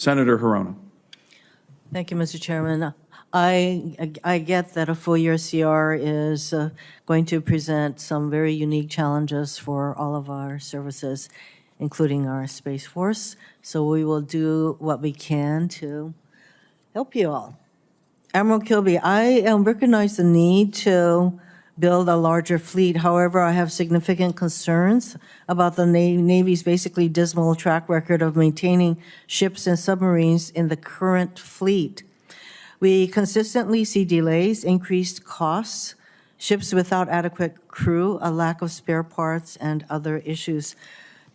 Senator Hirono. Thank you, Mr. Chairman. I get that a full-year CR is going to present some very unique challenges for all of our services, including our Space Force. So we will do what we can to help you all. Admiral Kilby, I recognize the need to build a larger fleet. However, I have significant concerns about the Navy's basically dismal track record of maintaining ships and submarines in the current fleet. We consistently see delays, increased costs, ships without adequate crew, a lack of spare parts, and other issues.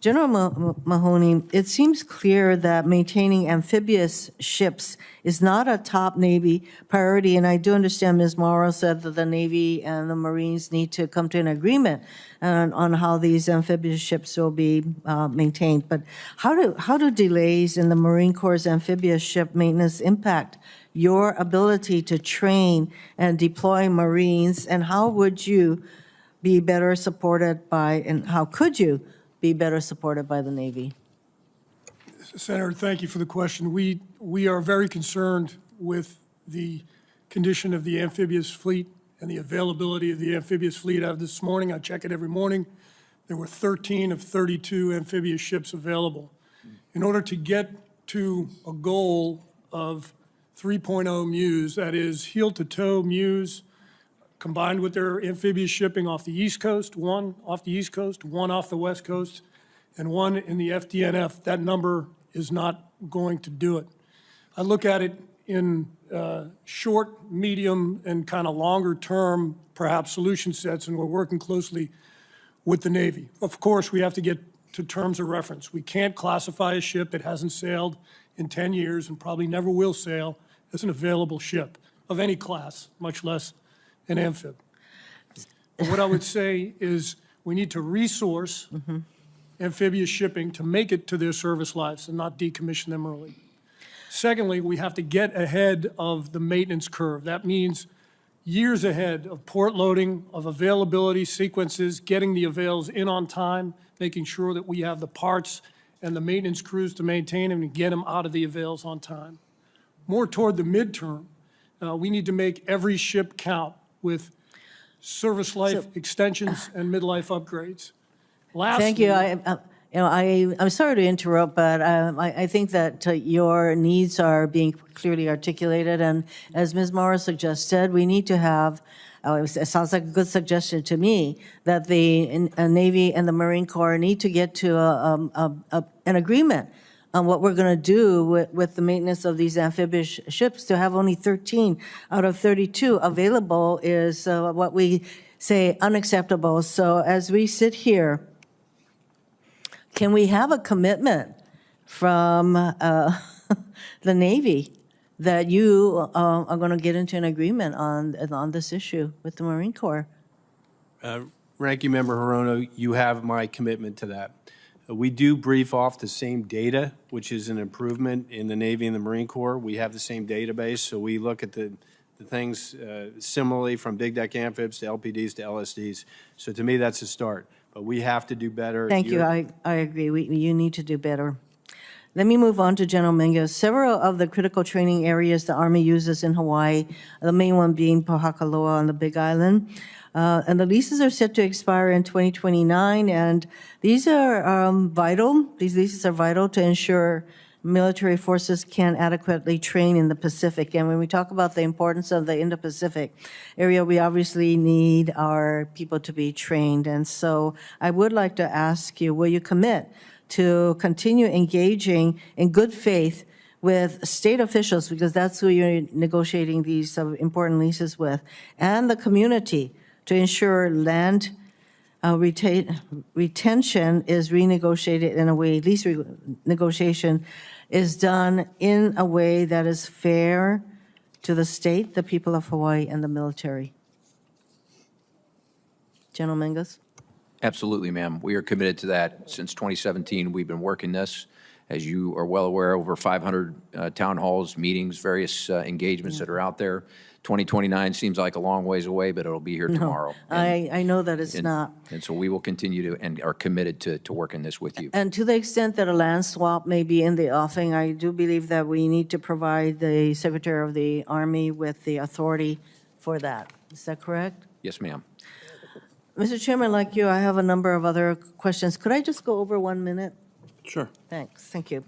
General Mahoney, it seems clear that maintaining amphibious ships is not a top Navy priority, and I do understand Ms. Morrow said that the Navy and the Marines need to come to an agreement on how these amphibious ships will be maintained. But how do delays in the Marine Corps' amphibious ship maintenance impact your ability to train and deploy Marines, and how would you be better supported by, and how could you be better supported by the Navy? Senator, thank you for the question. We are very concerned with the condition of the amphibious fleet and the availability of the amphibious fleet. Out of this morning, I check it every morning, there were 13 of 32 amphibious ships available. In order to get to a goal of 3.0 MEUs, that is heel-to-toe MEUs, combined with their amphibious shipping off the East Coast, one off the East Coast, one off the West Coast, and one in the FDNF, that number is not going to do it. I look at it in short, medium, and kind of longer term, perhaps, solution sets, and we're working closely with the Navy. Of course, we have to get to terms of reference. We can't classify a ship that hasn't sailed in 10 years and probably never will sail as an available ship of any class, much less an amphib. But what I would say is we need to resource amphibious shipping to make it to their service lives and not decommission them early. Secondly, we have to get ahead of the maintenance curve. That means years ahead of port loading, of availability sequences, getting the avails in on time, making sure that we have the parts and the maintenance crews to maintain them and get them out of the avails on time. More toward the midterm, we need to make every ship count with service life extensions and midlife upgrades. Lastly, Thank you. I'm sorry to interrupt, but I think that your needs are being clearly articulated, and as Ms. Morris suggested, we need to have, it sounds like a good suggestion to me, that the Navy and the Marine Corps need to get to an agreement on what we're going to do with the maintenance of these amphibious ships. To have only 13 out of 32 available is what we say unacceptable. So as we sit here, can we have a commitment from the Navy that you are going to get into an agreement on this issue with the Marine Corps? Ranking Member Hirono, you have my commitment to that. We do brief off the same data, which is an improvement in the Navy and the Marine Corps. We have the same database, so we look at the things similarly from big deck amphibs to LPDs to LSDs. So to me, that's a start. But we have to do better. Thank you. I agree. You need to do better. Let me move on to General Mingus. Several of the critical training areas the Army uses in Hawaii, the main one being Pohakaloa on the Big Island, and the leases are set to expire in 2029, and these are vital. These leases are vital to ensure military forces can adequately train in the Pacific. And when we talk about the importance of the Indo-Pacific area, we obviously need our people to be trained. And so I would like to ask you, will you commit to continue engaging in good faith with state officials, because that's who you're negotiating these important leases with, and the community to ensure land retention is renegotiated in a way, lease negotiation is done in a way that is fair to the state, the people of Hawaii, and the military? General Mingus? Absolutely, ma'am. We are committed to that. Since 2017, we've been working this. As you are well aware, over 500 town halls, meetings, various engagements that are out there 2029 seems like a long ways away, but it'll be here tomorrow. I know that it's not. And so we will continue to, and are committed to working this with you. And to the extent that a land swap may be in the offing, I do believe that we need to provide the Secretary of the Army with the authority for that. Is that correct? Yes, ma'am. Mr. Chairman, like you, I have a number of other questions. Could I just go over 1 minute? Sure. Thanks. Thank you.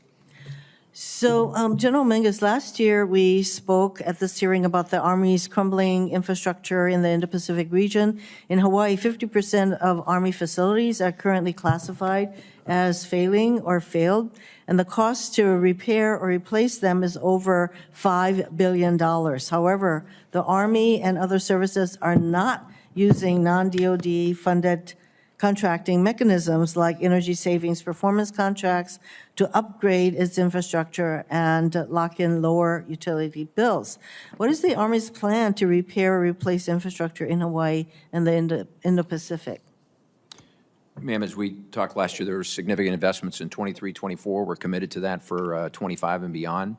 So, General Mingus, last year we spoke at this hearing about the Army's crumbling infrastructure in the Indo-Pacific region. In Hawaii, 50% of Army facilities are currently classified as failing or failed, and the cost to repair or replace them is over $5 billion. However, the Army and other services are not using non-DoD funded contracting mechanisms like energy savings performance contracts to upgrade its infrastructure and lock in lower utility bills. What is the Army's plan to repair or replace infrastructure in Hawaii and the Indo-Pacific? Ma'am, as we talked last year, there were significant investments in 23, 24. We're committed to that for 25 and beyond.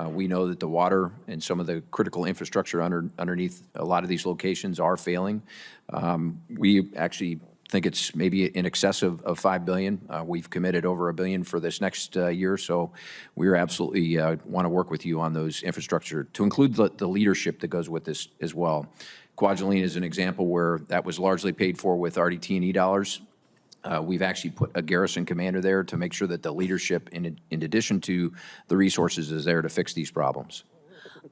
We know that the water and some of the critical infrastructure underneath a lot of these locations are failing. We actually think it's maybe in excess of $5 billion. We've committed over $1 billion for this next year, so we absolutely want to work with you on those infrastructure, to include the leadership that goes with this as well. Kwajalein is an example where that was largely paid for with RDT&E dollars. We've actually put a garrison commander there to make sure that the leadership, in addition to the resources, is there to fix these problems.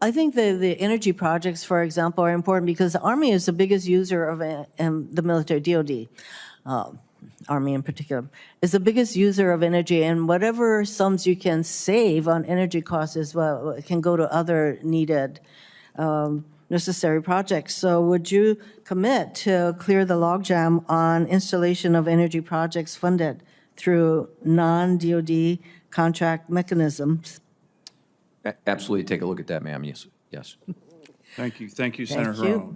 I think the energy projects, for example, are important because the Army is the biggest user of the military, DoD, Army in particular, is the biggest user of energy, and whatever sums you can save on energy costs as well can go to other needed necessary projects. So would you commit to clear the logjam on installation of energy projects funded through non-DoD contract mechanisms? Absolutely take a look at that, ma'am. Yes. Yes. Thank you. Thank you, Senator Thank you. Hirono.